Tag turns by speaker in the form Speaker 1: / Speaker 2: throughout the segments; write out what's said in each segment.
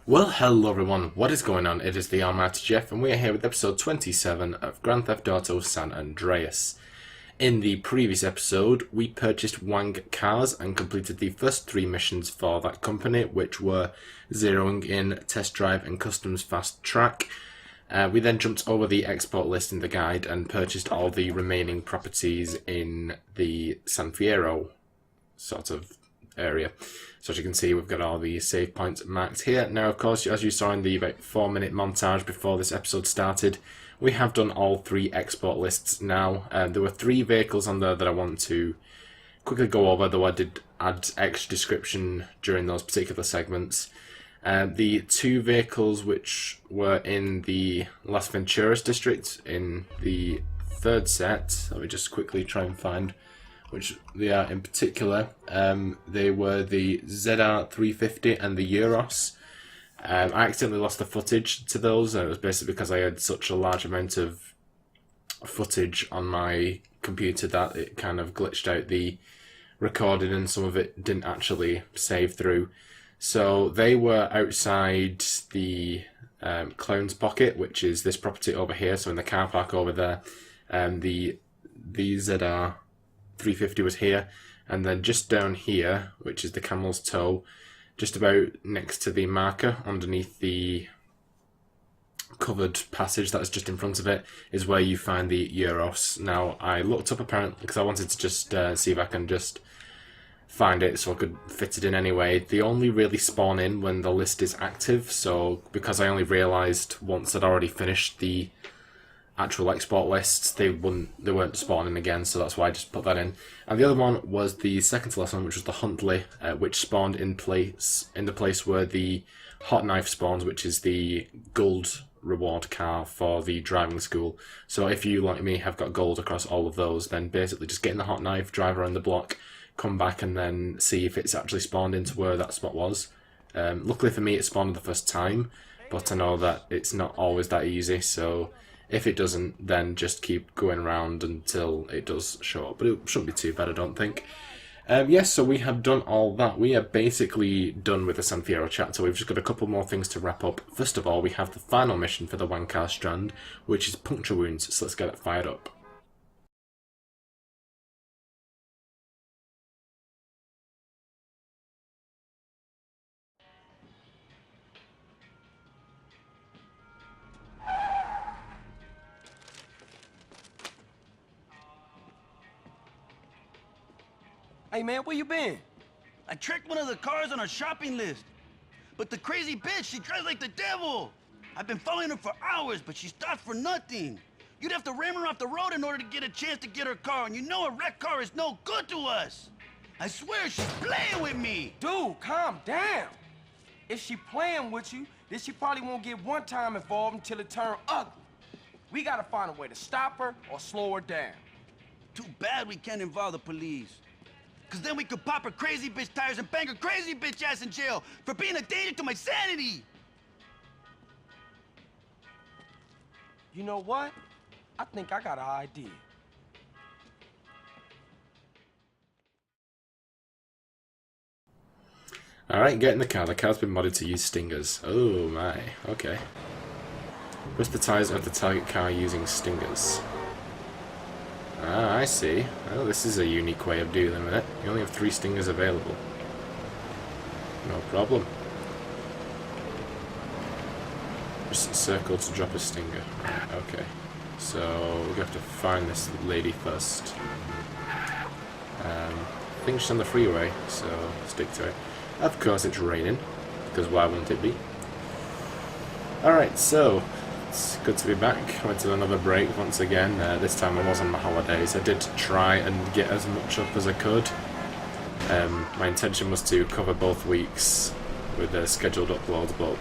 Speaker 1: Well, hello everyone, what is going on? It is TheAlmightyGeoff and we are here with episode 27 of Grand Theft Auto San Andreas. In the previous episode, we purchased Wang Cars and completed the first 3 missions for that company, which were zeroing in, test drive and customs fast track. We then jumped over the export list in the guide and purchased all the remaining properties in the San Fierro sort of area. So as you can see, we've got all the save points marked here. Now, of course, as you saw in the about 4-minute montage before this episode started, we have done all 3 export lists now. There were 3 vehicles on there that I want to quickly go over, though I did add extra description during those particular segments. The 2 vehicles which were in the Las Venturas district in the 3rd set, let me just quickly try and find which they are in particular. They were the ZR350 and the Euros. I accidentally lost the footage to those, and it was basically because I had such a large amount of footage on my computer that it kind of glitched out the recording and some of it didn't actually save through. So they were outside the Clown's Pocket, which is this property over here, so in the car park over there. The ZR350 was here, and then just down here, which is the Camel's Toe, just about next to the marker underneath the covered passage that's just in front of it, is where you find the Euros. Now, I looked up apparently because I wanted to just see if I can just find it so I could fit it in anyway. They only really spawn in when the list is active, so because I only realised once I'd already finished the actual export lists, they weren't spawning again, so that's why I just put that in. And the other one was the second to last one, which was the Huntley, which spawned in the place where the Hot Knife spawns, which is the gold reward car for the driving school. So if you, like me, have got gold across all of those, then basically just get in the Hot Knife, drive around the block, come back and then see if it's actually spawned into where that spot was. Luckily for me, it spawned the first time, but I know that it's not always that easy, so if it doesn't, then just keep going around until it does show up. But it shouldn't be too bad, I don't think. Yes, so we have done all that. We are basically done with the San Fierro chapter. We've just got a couple more things to wrap up. First of all, we have the final mission for the Wang Cars strand, which is puncture wounds. So let's get it fired up.
Speaker 2: Hey man, where you been?
Speaker 3: I tracked one of the cars on our shopping list. But the crazy bitch, she drives like the devil. I've been following her for hours, but she stopped for nothing. You'd have to ram her off the road in order to get a chance to get her car, and you know a wrecked car is no good to us. I swear she's playing with me.
Speaker 2: Dude, calm down. If she playing with you, then she probably won't get one time involved until it turn ugly. We gotta find a way to stop her or slow her down.
Speaker 3: Too bad we can't involve the police. Cause then we could pop her crazy bitch tires and bang her crazy bitch ass in jail for being a danger to my sanity.
Speaker 2: You know what? I think I got an idea.
Speaker 1: Alright, get in the car. The car's been modded to use stingers. Oh my, okay. Push the tyres of the target car using stingers. Ah, I see. Well, this is a unique way of dealing with it. You only have 3 stingers available. No problem. Just circle to drop a stinger. Okay. So, we have to find this lady first. I think she's on the freeway, so stick to it. Of course it's raining, because why wouldn't it be? Alright, so it's good to be back. I went to another break once again. This time I was on my holidays. I did try and get as much up as I could. My intention was to cover both weeks with the scheduled uploads, but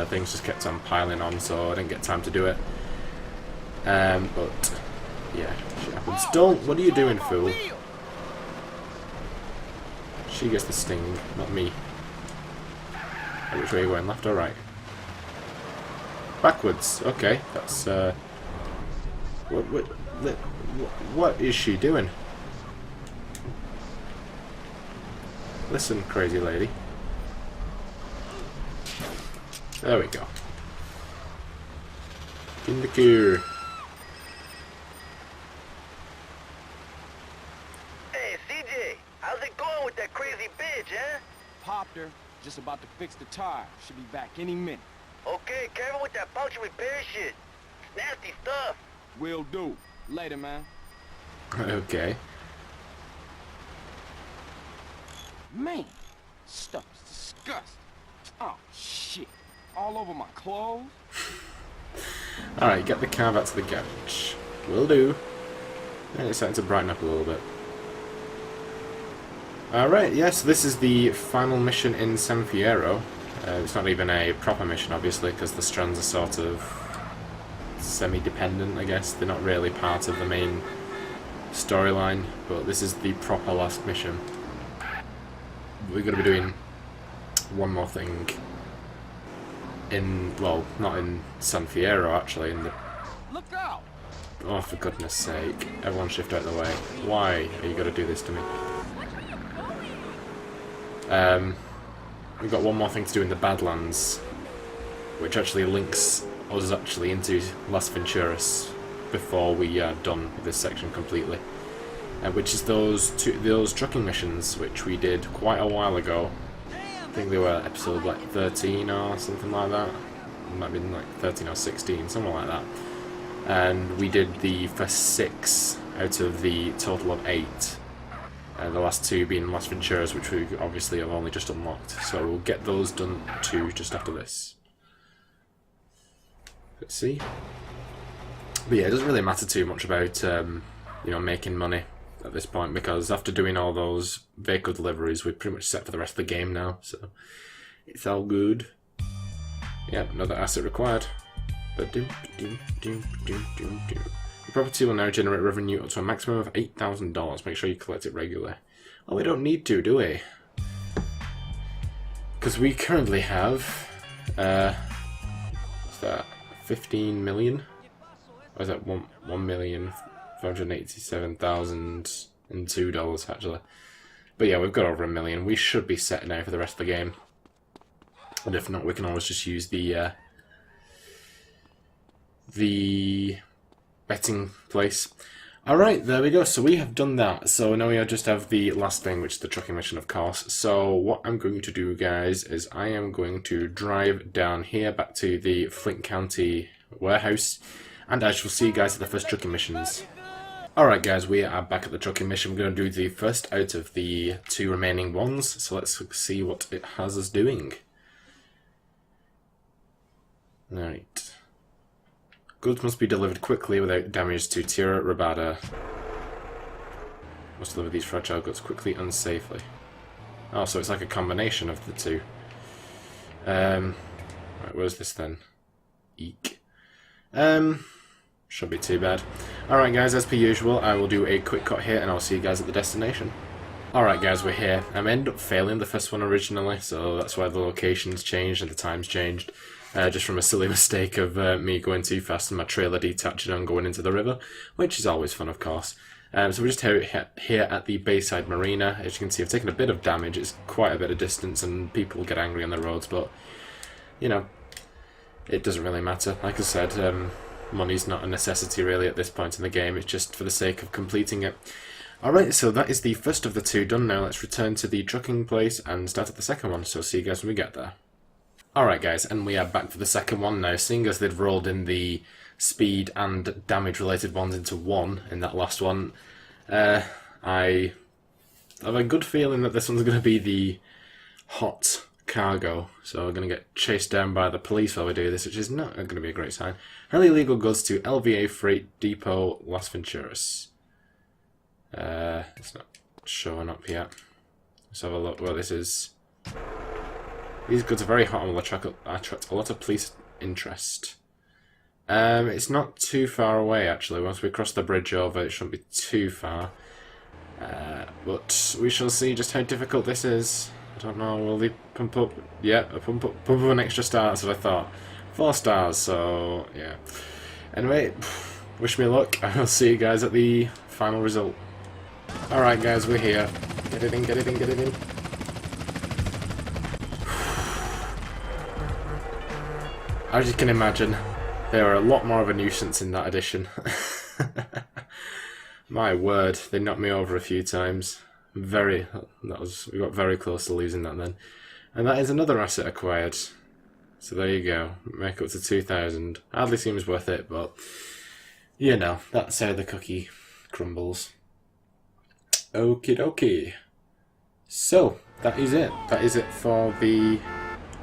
Speaker 1: things just kept on piling on, so I didn't get time to do it. But yeah, shit happens. Don't! What are you doing, fool? She gets the sting, not me. Which way are you going, left or right? Backwards. Okay, that's what is she doing? Listen, crazy lady. There we go. In the queue.
Speaker 3: Hey, CJ, how's it going with that crazy bitch, huh?
Speaker 2: Popped her. Just about to fix the tire. Should be back any minute.
Speaker 3: Okay, careful with that function repair shit. Nasty stuff.
Speaker 2: Will do. Later, man.
Speaker 1: Okay.
Speaker 2: Man, stuff is disgusting. Oh, shit. All over my clothes.
Speaker 1: Alright, get the car back to the garage. Will do. And it's starting to brighten up a little bit. Alright, yes, this is the final mission in San Fierro. It's not even a proper mission, obviously, because the strands are sort of semi-dependent, I guess. They're not really part of the main storyline, but this is the proper last mission. We're going to be doing one more thing in, well, not in San Fierro, actually, in the...
Speaker 2: Look out!
Speaker 1: Oh, for goodness sake. Everyone shift out of the way. Why are you going to do this to me? We've got one more thing to do in the Badlands, which actually links us actually into Las Venturas before we are done with this section completely. Which is those trucking missions which we did quite a while ago. I think they were episode like 13 or something like that. It might have been like 13 or 16, something like that. And we did the first 6 out of the total of 8. The last 2 being Las Venturas, which we obviously have only just unlocked. So we'll get those done too just after this. Let's see. But yeah, it doesn't really matter too much about you know, making money at this point, because after doing all those vehicle deliveries, we're pretty much set for the rest of the game now. So it's all good. Yep, another asset required. The property will now generate revenue up to a maximum of $8,000. Make sure you collect it regularly. Well, we don't need to, do we? Because we currently have, what's that, 15 million? Or is that $1,587,002 actually? But yeah, we've got over $1 million. We should be set now for the rest of the game. And if not, we can always just use the betting place. Alright, there we go. So we have done that. So now we just have the last thing, which is the trucking mission, of course. So what I'm going to do, guys, is I am going to drive down here back to the Flint County warehouse, and I shall see you guys at the first trucking missions. Alright guys, we are back at the trucking mission. We're going to do the first out of the 2 remaining ones. So let's see what it has us doing. Alright. Goods must be delivered quickly without damage to Tierra Rabada. Must deliver these fragile goods quickly and safely. Oh, so it's like a combination of the 2. Right, where's this then? Eek. Shouldn't be too bad. Alright guys, as per usual, I will do a quick cut here and I'll see you guys at the destination. Alright guys, we're here. I ended up failing the first one originally, so that's why the location's changed and the time's changed. Just from a silly mistake of me going too fast and my trailer detaching and going into the river, which is always fun, of course. So we're just here at the Bayside Marina. As you can see, I've taken a bit of damage. It's quite a bit of distance and people get angry on the roads, but, you know, it doesn't really matter. Like I said, money's not a necessity really at this point in the game. It's just for the sake of completing it. Alright, so that is the first of the 2 done now. Let's return to the trucking place and start at the second one. So see you guys when we get there. Alright guys, and we are back for the second one now. Seeing as they've rolled in the speed and damage related ones into one in that last one, I have a good feeling that this one's going to be the hot cargo. So we're going to get chased down by the police while we do this, which is not going to be a great sign. Highly illegal goods to LVA Freight Depot, Las Venturas. It's not showing up yet. Let's have a look where this is. These goods are very hot and will attract a lot of police interest. It's not too far away actually. Once we cross the bridge over, it shouldn't be too far. But we shall see just how difficult this is. I don't know, will they pump up? Yeah, pump up an extra star, that's what I thought. 4 stars, so yeah. Anyway, wish me luck. I will see you guys at the final result. Alright guys, we're here. Get it in, get it in, get it in. As you can imagine, they are a lot more of a nuisance in that edition. My word, they knocked me over a few times. We got very close to losing that then. And that is another asset acquired. So there you go, make up to 2,000. Hardly seems worth it, but you know, that's how the cookie crumbles. Okie dokie. So, that is it. That is it for the...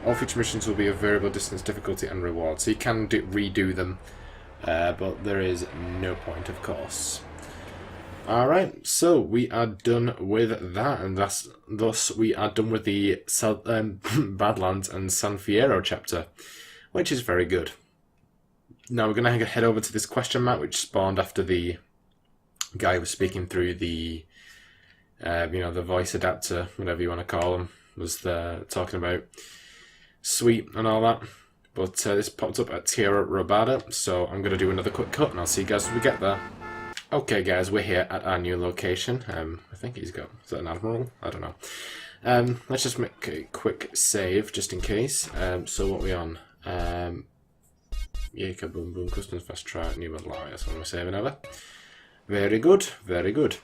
Speaker 1: All future missions will be of variable distance, difficulty and reward. So you can redo them, but there is no point, of course. Alright, so we are done with that, and thus we are done with the Badlands and San Fierro chapter, which is very good. Now we're going to head over to this question map, which spawned after the guy was speaking through the, the voice adapter, whatever you want to call him, was talking about Sweet and all that. But this popped up at Tierra Robada, so I'm going to do another quick cut, and I'll see you guys when we get there. Okay guys, we're here at our new location. I think he's got... Is that an Admiral? I don't know. Let's just make a quick save, just in case. So what are we on? Yeah, kaboom boom, customs fast track, new model. That's what we're saving over. Very good, very good.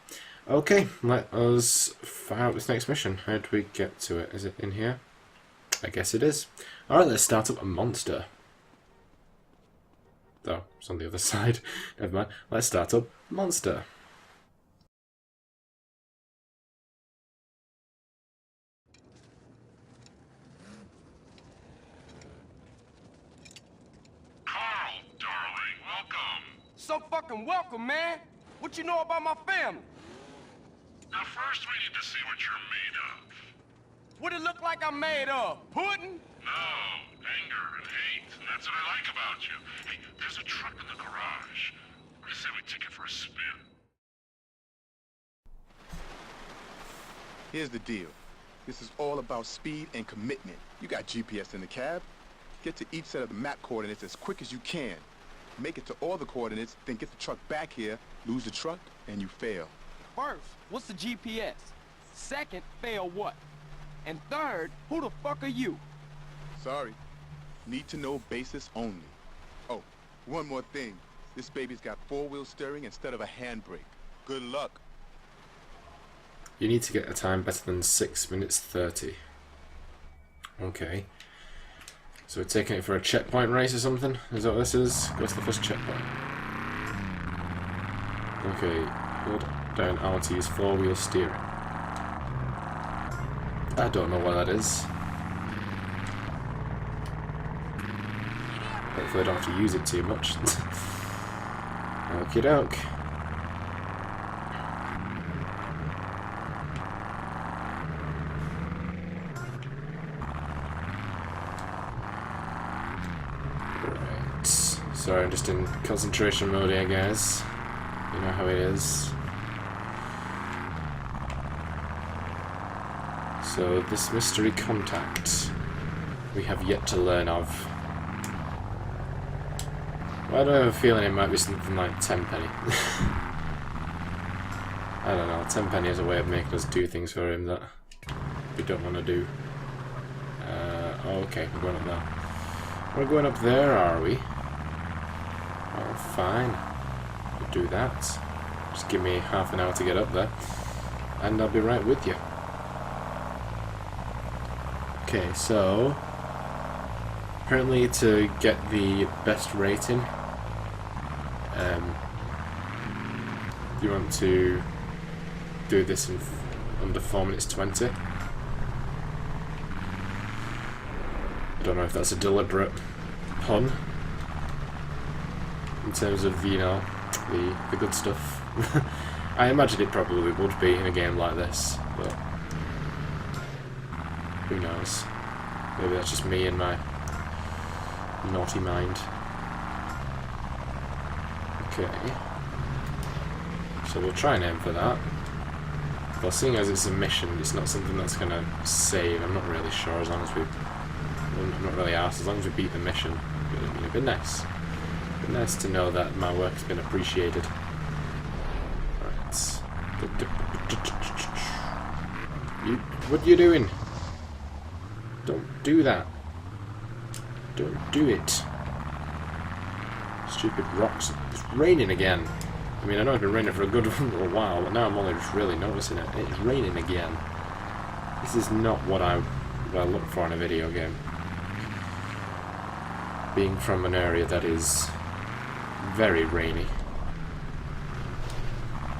Speaker 1: Okay, let us fire out this next mission. How do we get to it? Is it in here? I guess it is. Alright, let's start up a monster. Oh, it's on the other side. Never mind. Let's start up monster.
Speaker 4: Carl, darling, welcome.
Speaker 2: So fucking welcome, man. What you know about my family?
Speaker 4: Now first we need to see what you're made of.
Speaker 2: What it look like I'm made of? Pudding?
Speaker 4: No, anger and hate, and that's what I like about you. Hey, there's a truck in the garage. I say we take it for a spin.
Speaker 5: Here's the deal. This is all about speed and commitment. You got GPS in the cab. Get to each set of the map coordinates as quick as you can. Make it to all the coordinates, then get the truck back here, lose the truck, and you fail.
Speaker 2: First, what's the GPS? Second, fail what? And third, who the fuck are you?
Speaker 5: Sorry. Need to know basis only. Oh, one more thing. This baby's got four-wheel steering instead of a handbrake. Good luck.
Speaker 1: You need to get a time better than 6 minutes 30. Okay. So we're taking it for a checkpoint race or something? Is that what this is? Go to the first checkpoint. Okay, hold down R to use four-wheel steering. I don't know what that is. Hopefully I don't have to use it too much. Okie doke. Right. Sorry, I'm just in concentration mode here, guys. You know how it is. So, this mystery contact we have yet to learn of. Why do I have a feeling it might be something like Tenpenny? I don't know, Tenpenny has a way of making us do things for him that we don't want to do. Oh, okay, we're going up there. We're going up there, are we? Oh, fine. We'll do that. Just give me half an hour to get up there, and I'll be right with you. Okay, so apparently to get the best rating, you want to do this in under 4 minutes 20. I don't know if that's a deliberate pun in terms of, you know, the good stuff. I imagine it probably would be in a game like this, but who knows? Maybe that's just me and my naughty mind. Okay. So we'll try and aim for that. But seeing as it's a mission, it's not something that's going to save. I'm not really sure as long as we... I'm not really asked. As long as we beat the mission, it'd be nice. It'd be nice to know that my work's been appreciated. Right. What are you doing? Don't do that. Don't do it. Stupid rocks. It's raining again. I mean, I know it's been raining for a good little while, but now I'm only just really noticing it. It's raining again. This is not what I look for in a video game. Being from an area that is very rainy.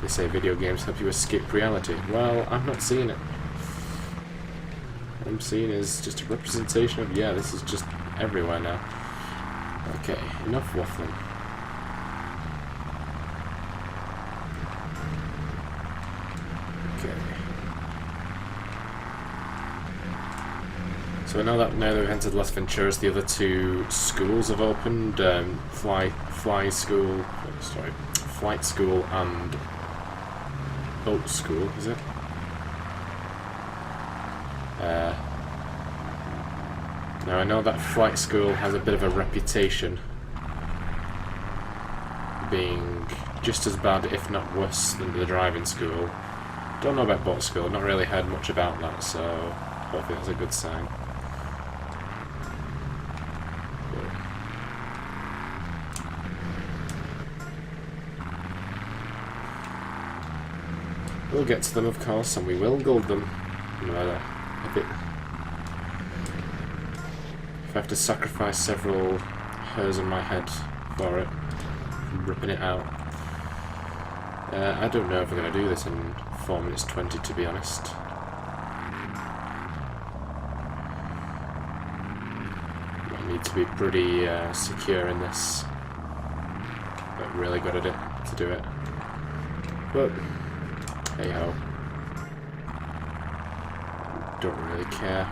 Speaker 1: They say video games help you escape reality. Well, I'm not seeing it. What I'm seeing is just a representation of, yeah, this is just everywhere now. Okay, enough waffling. Okay. So now that we've entered Las Venturas, the other two schools have opened. Flight school and boat school, is it? Now I know that flight school has a bit of a reputation being just as bad, if not worse, than the driving school. Don't know about boat school, not really heard much about that, so hopefully that's a good sign. We'll get to them, of course, and we will gold them, no matter if I have to sacrifice several hairs on my head for it, ripping it out. I don't know if we're going to do this in 4 minutes 20, to be honest. I need to be pretty secure in this, but really good at it to do it. But hey ho, don't really care.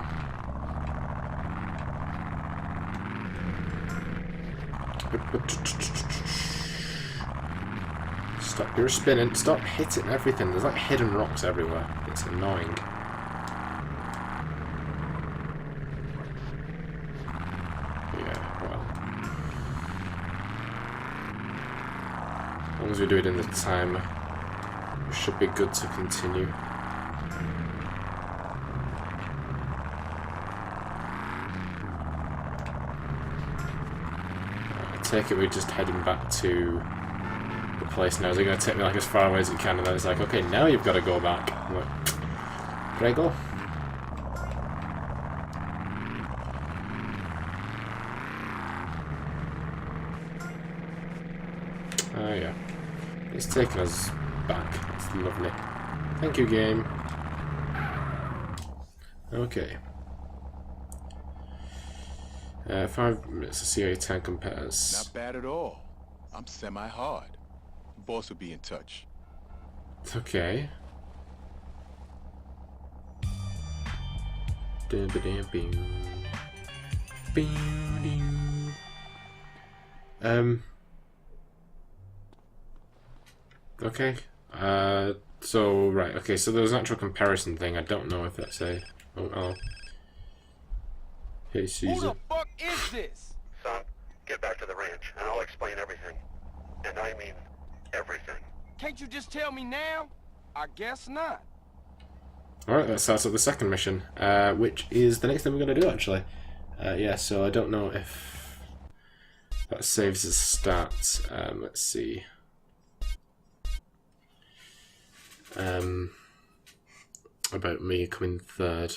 Speaker 1: Stop your spinning, stop hitting everything. There's like hidden rocks everywhere. It's annoying. Yeah, well. As long as we do it in the time, it should be good to continue. Take it we're just heading back to the place now. Is it going to take me like as far away as it can? And then it's like, okay, now you've got to go back. I'm like, can I go? Oh yeah, it's taking us back. It's lovely. Thank you, game. Okay. 5 minutes to see how your time compares.
Speaker 5: Not bad at all. I'm semi-hard. Boss will be in touch.
Speaker 1: Okay. Okay. So right. Okay. So there's an actual comparison thing. I don't know if that's a. Oh. Hey, Caesar.
Speaker 2: Who the fuck is this?
Speaker 6: Son, get back to the ranch, and I'll explain everything. And I mean everything.
Speaker 2: Can't you just tell me now? I guess not.
Speaker 1: Alright, that starts up the second mission, which is the next thing we're going to do, actually. Yeah, so I don't know if that saves as stats. Let's see. About me coming third.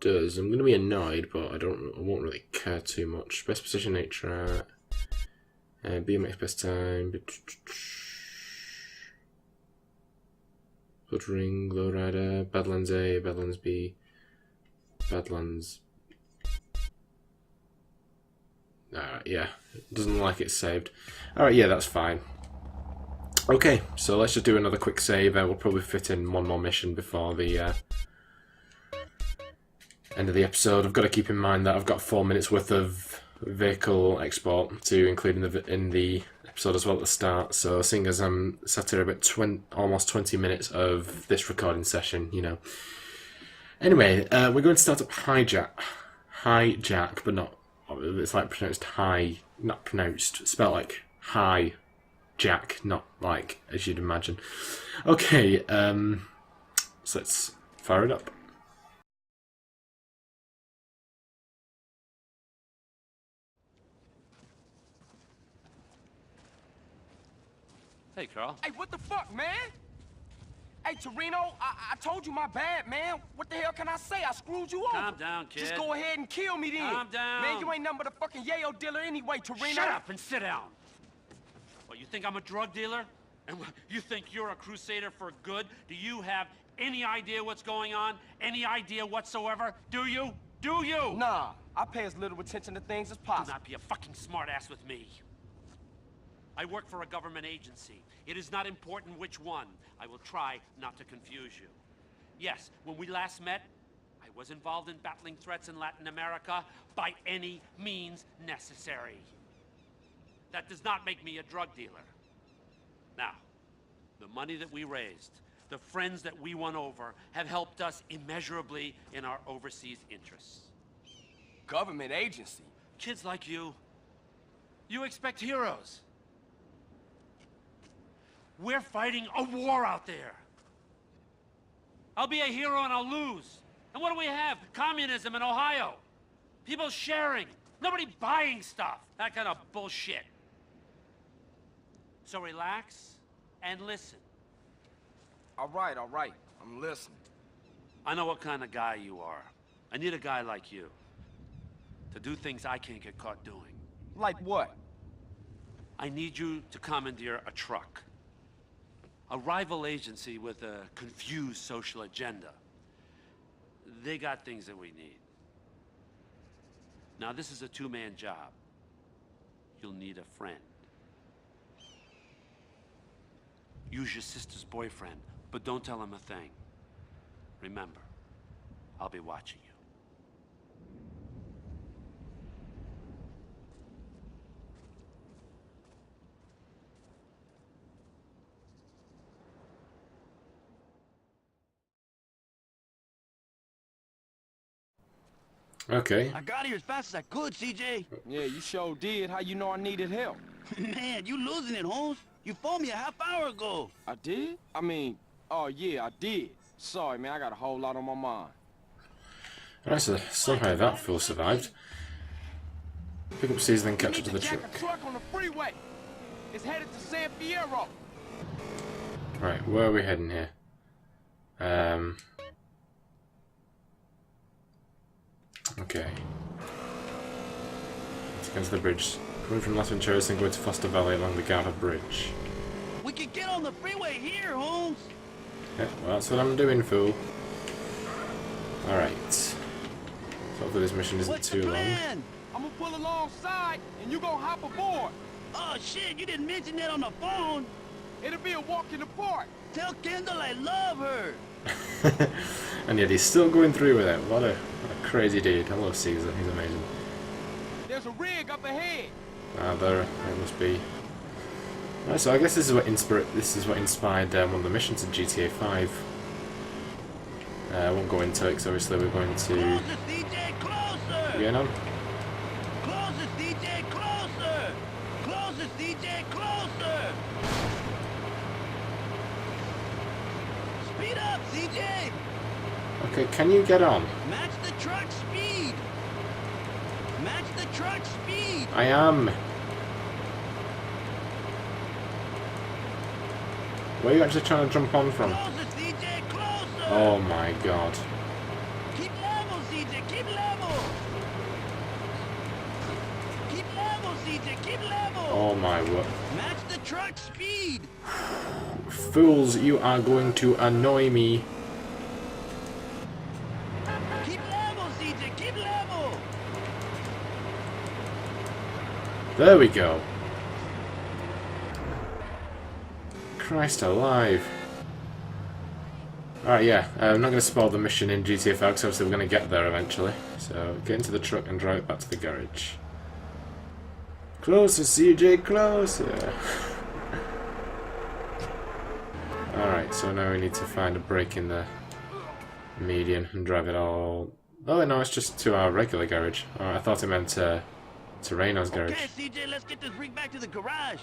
Speaker 1: Does. I'm going to be annoyed, but I won't really care too much. Best position, 8 track. BMX best time. Hood ring, lowrider, Badlands A, Badlands B, Badlands. Yeah, doesn't like it saved. Alright, yeah, that's fine. Okay, so let's just do another quick save. We'll probably fit in one more mission before the end of the episode. I've got to keep in mind that I've got 4 minutes worth of vehicle export to include in the episode as well at the start. So seeing as I'm sat here about almost 20 minutes of this recording session, you know. Anyway, we're going to start up hijack, but not. It's like pronounced high, not pronounced. Spelled like high jack, not like as you'd imagine. Okay, so let's fire it up.
Speaker 7: Hey, Carl.
Speaker 2: Hey, what the fuck, man? Hey, Torino, I told you my bad, man. What the hell can I say? I screwed you over.
Speaker 7: Calm down, kid.
Speaker 2: Just go ahead and kill me then.
Speaker 7: Calm down.
Speaker 2: Man, you ain't nothing but a fucking yayo dealer anyway, Torino.
Speaker 7: Shut up and sit down. What, you think I'm a drug dealer? And you think you're a crusader for good? Do you have any idea what's going on? Any idea whatsoever? Do you? Do you?
Speaker 2: Nah, I pay as little attention to things as
Speaker 7: Do
Speaker 2: possible.
Speaker 7: not be a fucking smartass with me. I work for a government agency. It is not important which one. I will try not to confuse you. Yes, when we last met, I was involved in battling threats in Latin America by any means necessary. That does not make me a drug dealer. Now, the money that we raised, the friends that we won over, have helped us immeasurably in our overseas interests.
Speaker 2: Government agency?
Speaker 7: Kids like you expect heroes. We're fighting a war out there. I'll be a hero and I'll lose. And what do we have? Communism in Ohio. People sharing. Nobody buying stuff. That kind of bullshit. So relax and listen.
Speaker 2: All right, I'm listening.
Speaker 7: I know what kind of guy you are. I need a guy like you to do things I can't get caught doing.
Speaker 2: Like what?
Speaker 7: I need you to commandeer a truck. A rival agency with a confused social agenda. They got things that we need. Now, this is a two-man job. You'll need a friend. Use your sister's boyfriend, but don't tell him a thing. Remember, I'll be watching you.
Speaker 1: Okay.
Speaker 3: I got here as fast as I could, CJ.
Speaker 2: Yeah, you sure did. How you know I needed help?
Speaker 3: Man, you losing it, Holmes. You phoned me a half hour ago.
Speaker 2: I did? I mean, oh yeah, I did. Sorry, man, I got a whole lot on my mind.
Speaker 1: Alright, so somehow that fool survived. Pick up Caesar, then catch up to the truck.
Speaker 2: A truck on the freeway. It's headed to San Fierro.
Speaker 1: Right, where are we heading here? Okay. Let's get to the bridge. Coming from Las Venturas and going to Foster Valley along the Garda Bridge.
Speaker 3: We could get on the freeway here, Holmes.
Speaker 1: Yeah, well, that's what I'm doing, fool. Alright. So hopefully this mission isn't
Speaker 3: What's
Speaker 1: too
Speaker 3: the
Speaker 1: long.
Speaker 3: plan?
Speaker 2: I'm gonna pull alongside, and you gonna hop aboard.
Speaker 3: Oh, shit, you didn't mention that on the phone.
Speaker 2: It'll be a walk in the park.
Speaker 3: Tell Kendall I love her.
Speaker 1: And yet he's still going through with it. What a crazy dude. I love Caesar, he's amazing.
Speaker 2: There's a rig up ahead.
Speaker 1: Ah, there it must be. Right, so I guess this is what inspired one of the missions in GTA 5. I won't go into it because obviously we're going to
Speaker 3: Closer, CJ, closer.
Speaker 1: get on.
Speaker 3: Closer, CJ, closer. Closer, CJ, closer. Speed up, CJ.
Speaker 1: Okay, can you get on?
Speaker 3: Match the truck speed. Match the truck speed.
Speaker 1: I am. Where are you actually trying to jump on from?
Speaker 3: Closer, CJ, closer.
Speaker 1: Oh my god.
Speaker 3: Keep level, CJ, keep level. Keep level, CJ, keep level.
Speaker 1: Oh my word.
Speaker 3: Match the truck speed.
Speaker 1: Fools, you are going to annoy me.
Speaker 3: Keep level, CJ, keep level.
Speaker 1: There we go. Christ alive. Alright, yeah, I'm not going to spoil the mission in GTA 5 because obviously we're going to get there eventually. So, get into the truck and drive it back to the garage. Closer, CJ, closer! Alright, so now we need to find a break in the median and drive it all... Oh no, it's just to our regular garage. Oh, I thought it meant to Reno's garage.
Speaker 3: Okay, CJ, let's get this rig back to the garage.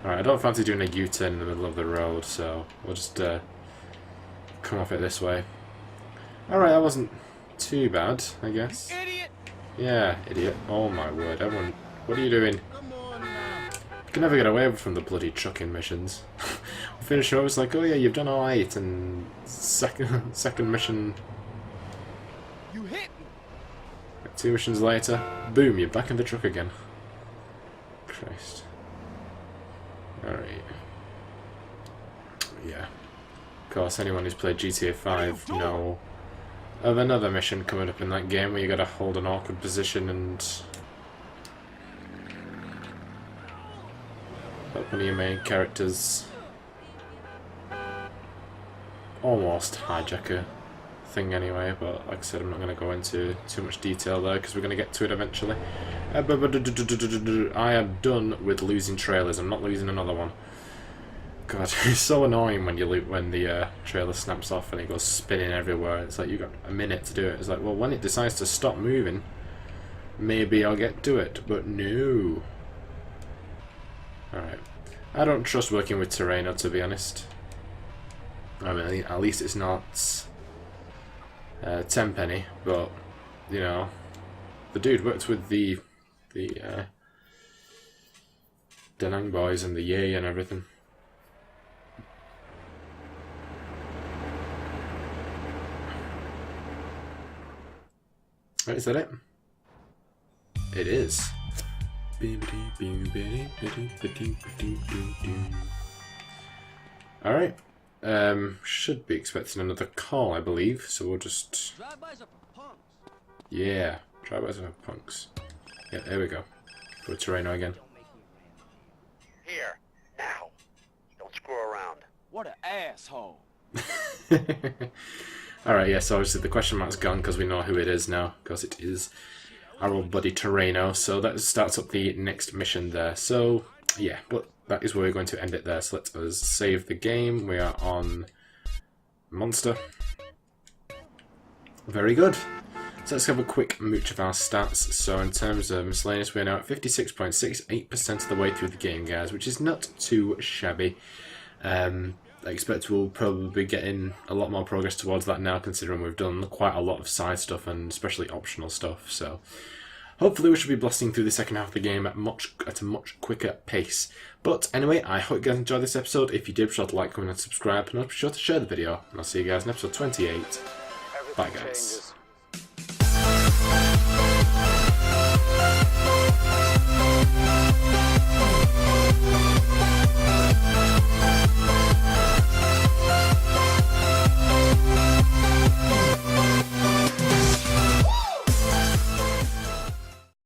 Speaker 1: Alright, I don't fancy doing a U-turn in the middle of the road, so we'll just come off it this way. Alright, that wasn't too bad, I guess.
Speaker 2: Idiot.
Speaker 1: Yeah, idiot. Oh my word, everyone, what are you doing? Can never get away from the bloody trucking missions. We finish up, it's like, oh yeah, you've done all 8, and second mission.
Speaker 2: You hit me.
Speaker 1: 2 missions later, boom, you're back in the truck again. Christ. Alright. Yeah. Of course, anyone who's played GTA 5 know of another mission coming up in that game where you gotta hold an awkward position and help one of your main characters almost hijack a thing anyway, but like I said, I'm not going to go into too much detail there because we're going to get to it eventually. I am done with losing trailers. I'm not losing another one. God, it's so annoying when the trailer snaps off and it goes spinning everywhere. It's like, you got a minute to do it. It's like, well, when it decides to stop moving, maybe I'll get to it, but no. Alright. I don't trust working with Terreno, to be honest. I mean, at least it's not Tenpenny, but, you know, the dude worked with the Danang boys and the Yay and everything. Right, is that it? It is. Alright. Should be expecting another call, I believe, so we'll just... Yeah, drive-bys are punks. Yeah, there we go. Go to Terreno again.
Speaker 6: Here, now. Don't screw around.
Speaker 2: What an asshole.
Speaker 1: Alright, yes, obviously the question mark's gone because we know who it is now, because it is our old buddy Terreno, so that starts up the next mission there. So, yeah, but that is where we're going to end it there. So let us save the game. We are on Monster. Very good. So let's have a quick mooch of our stats. So in terms of miscellaneous, we're now at 56.68% of the way through the game, guys, which is not too shabby. I expect we'll probably be getting a lot more progress towards that now, considering we've done quite a lot of side stuff and especially optional stuff. So hopefully we should be blasting through the second half of the game at a much quicker pace. But anyway, I hope you guys enjoyed this episode. If you did, be sure to like, comment and subscribe, and be sure to share the video. And I'll see you guys in episode 28. Bye guys.